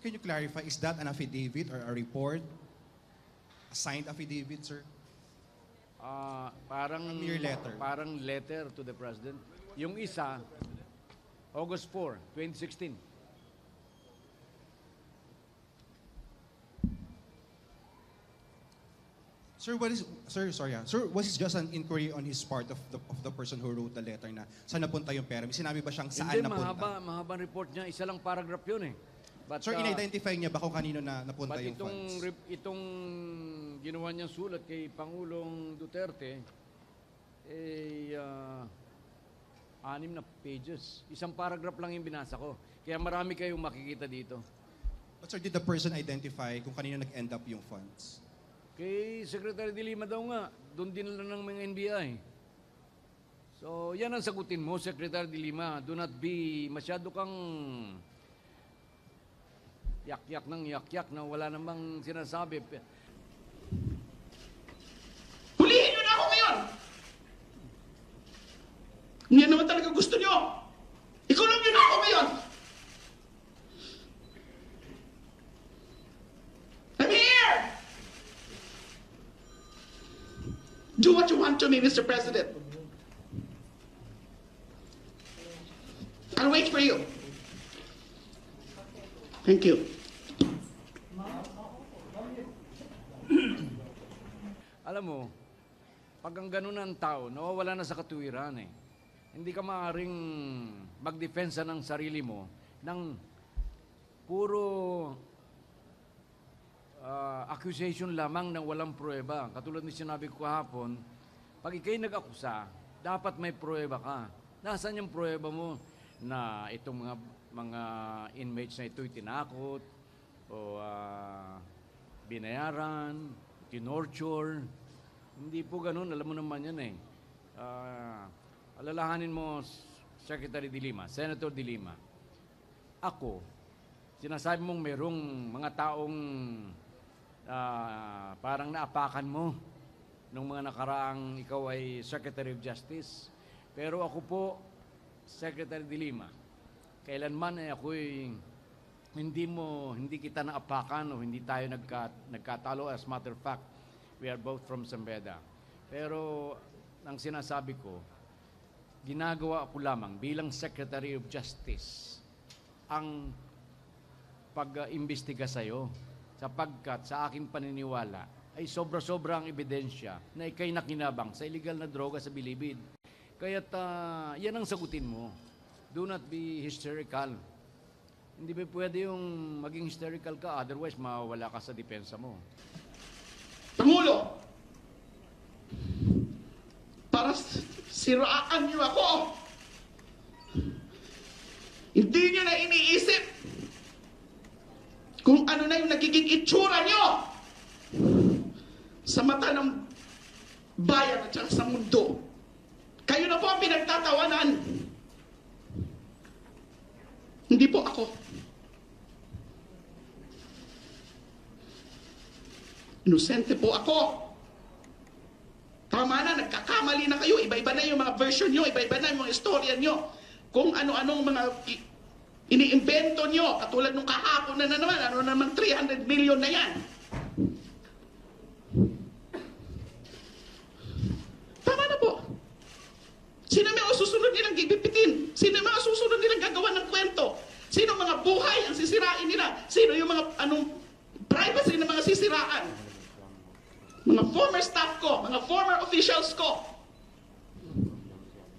can you clarify, is that an affidavit or a report? A signed affidavit, sir? Parang A mere letter. Parang letter to the President. Yung isa, August 4, 2016. Sir, Sir, was it just an inquiry on his part of the person who wrote the letter na saan napunta yung pera? May sinabi ba siyang saan Hindi, napunta? mahabang report niya. Isa lang paragraph yun eh. But, Sir, in-identify niya ba kung kanino na napunta but yung funds? itong ginawa niyang sulat kay Pangulong Duterte, 6 na pages. Isang paragraph lang yung binasa ko. Kaya marami kayong makikita dito. But sir, did the person identify kung kanino nag-end up yung funds? Kay Secretary de Lima daw nga, doon din lang ng mga NBI. So, yan ang sagutin mo, Secretary de Lima. Do not be masyado kang yak-yak na wala namang sinasabi. Hulihin nyo na ako ngayon! Hindi naman talaga gusto nyo! Ikulong nyo na ako ngayon! I'm here! Do what you want to me, Mr. President. I'll wait for you. Thank you. Alam mo, pag ang ganun ang tao, nawawala na sa katuwiran eh. Hindi ka maaaring magdepensa ng sarili mo ng puro accusation lamang ng walang pruweba. Katulad ni sinabi ko kahapon, pag ikay nag-akusa, dapat may pruweba ka. Nasaan yung pruweba mo na itong mga inmates na ito'y tinakot o binayaran, tinorture? Hindi po ganun. Alam mo naman yan eh. Alalahanin mo, Secretary de Lima, Senator de Lima, ako, sinasabi mong merong mga taong parang naapakan mo nung mga nakaraang ikaw ay Secretary of Justice. Pero ako po, Secretary de Lima, kailanman ay ako'y hindi kita naapakan o hindi tayo nagkatalo. As a matter of fact, we are both from Sambeda. Pero ang sinasabi ko, ginagawa ko lamang bilang Secretary of Justice ang pag-imbestiga sa'yo sapagkat sa aking paniniwala ay sobra-sobra ang ebidensya na ikay nakinabang sa illegal na droga sa Bilibid. Kaya't yan ang sagutin mo. Do not be hysterical. Hindi ba pwede yung maging hysterical ka, otherwise mawawala ka sa depensa mo. Pangulo, para siraan niyo ako. Hindi niyo na iniisip kung ano na yung nagiging itsura niyo sa mata ng bayan at saka sa mundo. Kayo na po ang pinagtatawanan. Hindi po ako. Inosente po ako. Tama na, nagkakamali na kayo. Iba-iba na yung mga version nyo, iba-iba na yung mga istorya nyo. Kung ano-anong mga iniimbento nyo, katulad nung kahapon na naman, ano naman 300 million na yan. Tama na po. Sino may susunod nilang gigipitin? Sino yung mga susunod nilang gagawa ng kwento? Sino mga buhay ang sisirain nila? Sino yung mga privacy ng mga sisiraan? Mga former staff ko, mga former officials ko.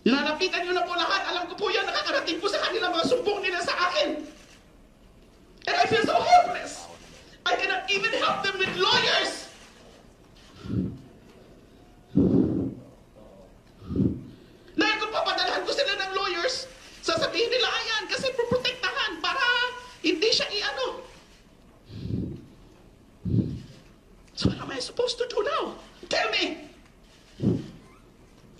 Nilalapitan nyo na po lahat. Alam ko po yan, nakakarating po sa kanila mga sumbong nila sa akin. And I feel so helpless. I cannot even help them with lawyers. Dahil kung papadalahan ko sila ng lawyers, sasabihin nila, ayan, kasi proprotektahan para hindi siya i-ano. So what am I supposed to do now? Tell me!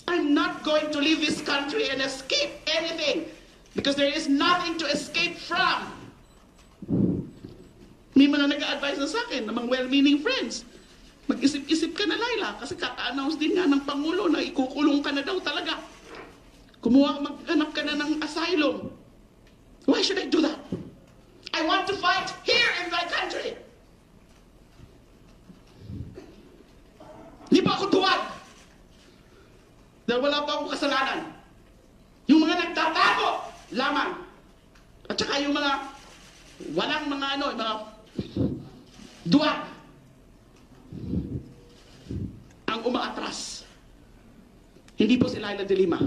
I'm not going to leave this country and escape anything because there is nothing to escape from. May mga nag-a-advise na sa akin, ng mga well-meaning friends. Mag-isip-isip ka na, Laila, kasi kaka-announce din nga ng Pangulo na ikukulong ka na daw talaga. Maghanap ka na ng asylum. Why should I do that? I I want to fight here in my country. Hindi pa ako tuwag. Dahil wala pa akong kasalanan. Yung mga nagtatago lamang. At saka yung mga walang mga mga duwag ang umaatras. Hindi po si Laila de Lima.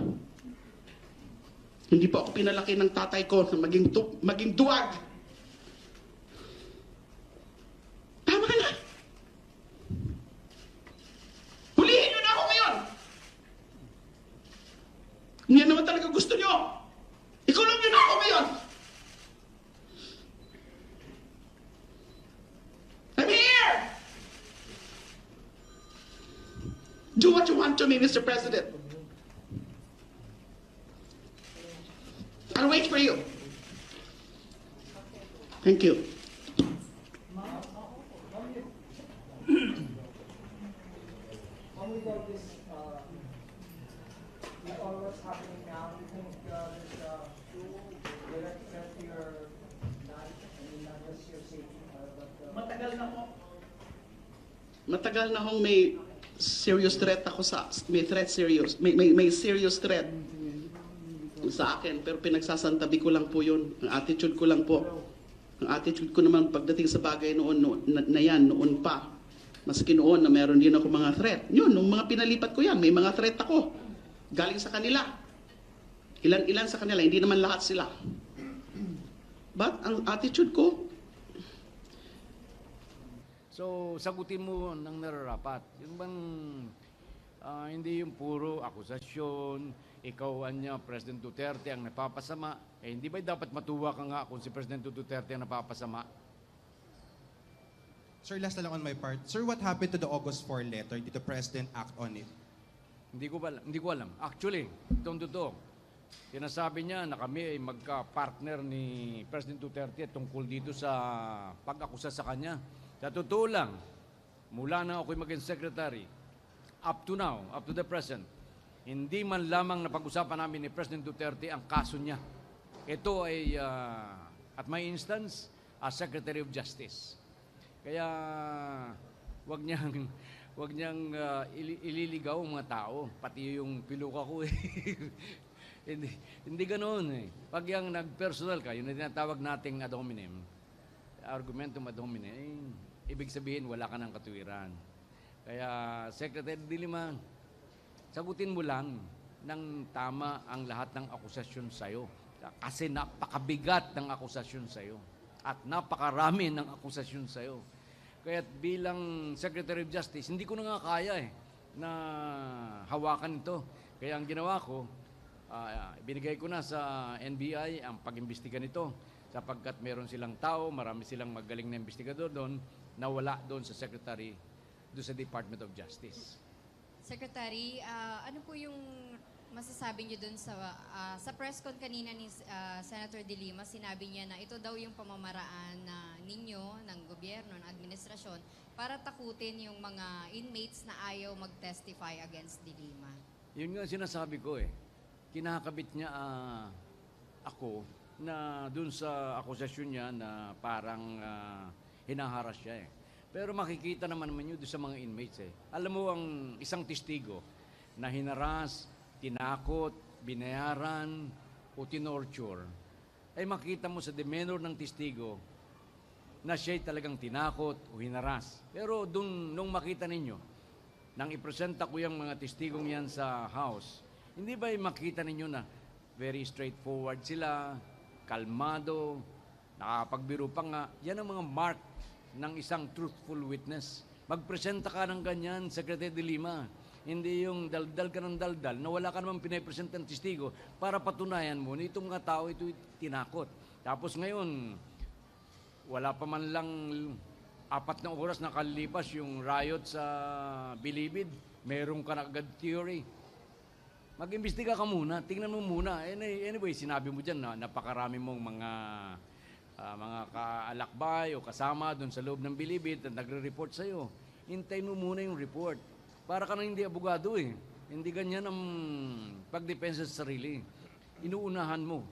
Hindi po ako pinalaki ng tatay ko na maging duwag. Tama na. Hulihin nyo na ako ngayon. Kung yan naman talaga gusto nyo, ikulong nyo na ako ngayon. I'm here. Do what you want to me, Mr. President. I'll wait for you. Thank you. With all this, with all what's happening now, you think there's a direct threat to your life, I mean, not just your safety, but Matagal na hong may serious threat ako may serious threat sa akin, pero pinagsasantabi ko lang po yun. Ang attitude ko lang po. Ang attitude ko naman pagdating sa bagay noon pa. Maski noon na meron din ako mga threat. Yun, nung mga pinalipat ko yan, may mga threat ako. Galing sa kanila. Ilan sa kanila, hindi naman lahat sila. But ang attitude ko, So, sagutin mo ng nararapat. Yung bang hindi yung puro akusasyon, ikaw anya, President Duterte ang napapasama. Hindi ba dapat matuwa ka nga kung si President Duterte ang napapasama? Sir, last na lang on my part. Sir, what happened to the August 4 letter? Did the President act on it? Hindi ko alam. Actually, itong totoo. Sinasabi niya na kami ay magka-partner ni President Duterte tungkol dito sa pag-akusa sa kanya. Sa totoo lang, mula na ako'y maging secretary, up to now, up to the present, hindi man lamang napag-usapan namin ni President Duterte ang kaso niya. Ito ay, at my instance, as Secretary of Justice. Kaya, wag niyang ililigaw ang mga tao, pati yung piluka ko eh. hindi ganoon eh. Pag yung nag-personal ka, yun na tinatawag nating ad hominem, argumentum ad hominem, ibig sabihin wala ka ng katuwiran. Kaya, Secretary de Lima, sagutin mo lang ng tama ang lahat ng akusasyon sa'yo. Kasi napakabigat ng akusasyon sa'yo. At napakarami ng akusasyon sa'yo. Kaya bilang Secretary of Justice, hindi ko na nga kaya na hawakan ito. Kaya ang ginawa ko, binigay ko na sa NBI ang pag-imbestiga nito. Sapagkat meron silang tao, marami silang magaling na investigador doon, na wala doon sa Secretary, doon sa Department of Justice. Secretary, ano po yung masasabi niyo doon sa press con kanina ni Senator De Lima, sinabi niya na ito daw yung pamamaraan na ninyo, ng gobyerno, ng administrasyon, para takutin yung mga inmates na ayaw mag-testify against De Lima. Yun nga sinasabi ko eh. Kinakabit niya ako na dun sa akusasyon niya na parang hinaharas siya eh. Pero makikita naman yun doon sa mga inmates eh. Alam mo ang isang testigo na hinaras, tinakot, binayaran o tinorture, ay makita mo sa demeanor ng testigo na siya'y talagang tinakot o hinaras. Pero dun, nung makita ninyo, nang ipresenta ko yung mga testigong yan sa House, hindi ba makita ninyo na very straightforward sila, kalmado, nakapagbiro pa nga, yan ang mga mark ng isang truthful witness. Magpresenta ka ng ganyan, Secretary de Lima. Hindi yung daldal ka ng daldal na wala ka naman pinapresenta ng testigo para patunayan mo na itong mga tao ito tinakot. Tapos ngayon, wala pa man lang 4 na oras na kalilipas yung riot sa Bilibid. Meron ka na agad theory. Mag-imbestiga ka muna, tingnan mo muna. Anyway, sinabi mo dyan na napakarami mong mga kaalakbay o kasama doon sa loob ng Bilibid na nagre-report sa'yo. Hintayin mo muna yung report. Para ka na hindi abogado eh. Hindi ganyan ang pagdepensa sa sarili. Inuunahan mo.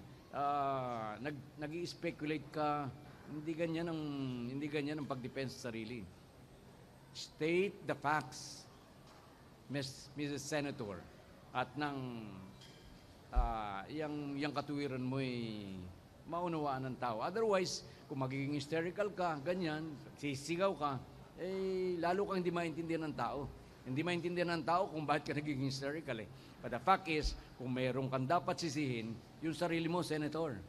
Nag-i-speculate ka Hindi ganyan ang pagdepensa sa sarili. State the facts, Mrs. Senator. At nang yung katuwiran mo'y maunawaan ng tao. Otherwise, kung magiging hysterical ka, ganyan, sisigaw ka, lalo kang hindi maintindihan ng tao. Hindi maintindihan ng tao kung bakit ka nagiging hysterical eh. But the fact is, kung mayroong kang dapat sisihin, yung sarili mo, Senator.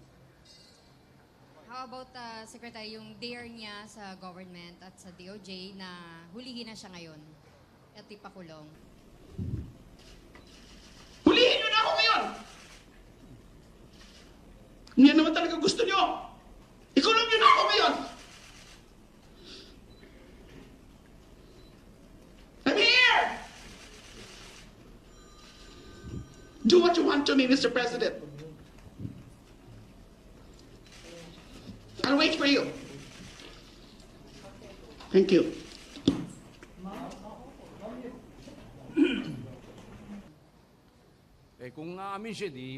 How about, Secretary, yung dare niya sa government at sa DOJ na hulihin na siya ngayon at ipakulong? Hulihin nyo na ako ngayon! Yan naman talaga gusto nyo! Ikulong nyo na ako ngayon! I'm here! Do what you want to me, Mr. President. I'll wait for you. Thank you. Kung aamin siya, di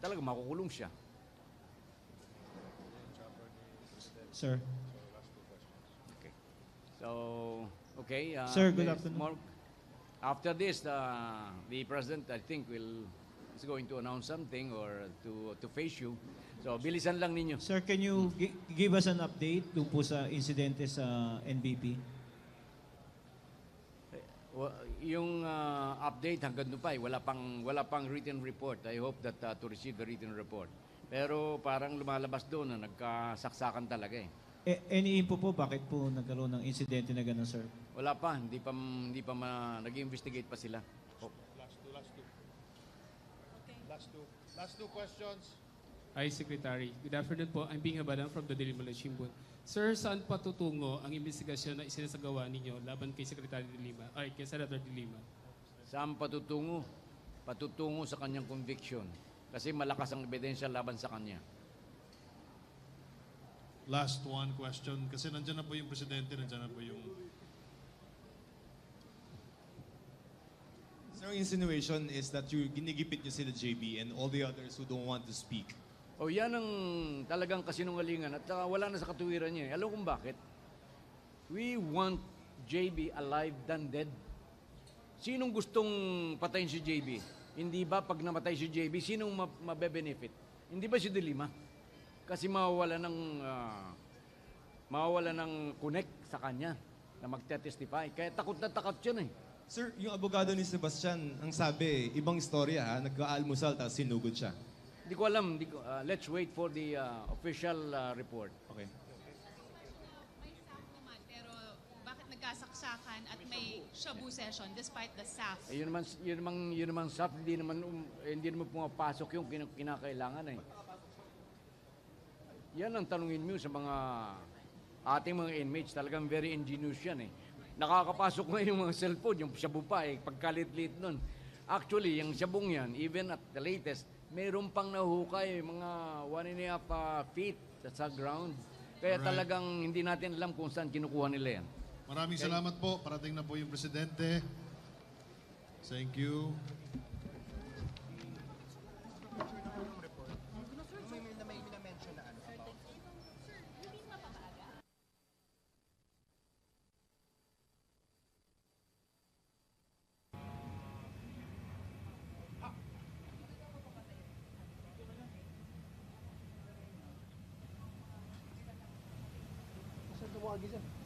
talaga makukulong siya. Sir. Okay. So, okay. Sir, good there's afternoon. After this, the president, I think, is going to announce something or to face you. So, bilisan lang ninyo. Sir, can you give us an update doon po sa insidente sa NBP? Yung update hanggang doon pa, wala pang written report. I hope that to receive the written report. Pero parang lumalabas doon na nagkasaksakan talaga eh. Any info po, bakit po nagkaroon ng insidente na gano'n, sir? Wala pa, hindi pa nag-investigate pa sila. Oh. Last two questions. Hi, Secretary. Good afternoon po. I'm Bing Habadan from the Daily Malaysia Shimbun. Sir, saan patutungo ang investigasyon na isinasagawa ninyo laban kay Secretary de Lima, ay kay Senator de Lima? Saan patutungo? Patutungo sa kanyang conviction. Kasi malakas ang ebidensya laban sa kanya. Last one question. Kasi nandyan na po yung presidente, nandyan na po yung... Sir, insinuation is that you ginigipit niyo sila JB and all the others who don't want to speak. O yan ang talagang kasinungalingan at wala na sa katuwiran niya. Alam kung bakit? We want JB alive than dead. Sinong gustong patayin si JB? Hindi ba pag namatay si JB, sinong mabe-benefit? Hindi ba si De Lima? Kasi mawawala ng connect sa kanya na magte-testify. Kaya takot na takot siya eh. Sir, yung abogado ni Sebastian, ang sabi, ibang istorya ha, nagka-almusal tapos sinugod siya. Hindi ko alam. Let's wait for the official report. Okay. May SAF naman, pero bakit nagkasaksakan at may shabu session despite the SAF? Yun naman SAF, hindi naman pumapasok yung kinakailangan eh. Yan ang tanungin mo sa mga ating mga inmates. Talagang very ingenious yan eh. Nakakapasok ngayon yung mga cellphone, yung shabu pa eh, pagkalit-lit nun. Actually, yung shabong yan, even at the latest, mayroon pang nahuhukay, mga 1.5 feet sa ground. Kaya Alright. talagang hindi natin alam kung saan kinukuha nila yan. Maraming salamat po. Parating na po yung presidente. Thank you. Saan tumawag isa?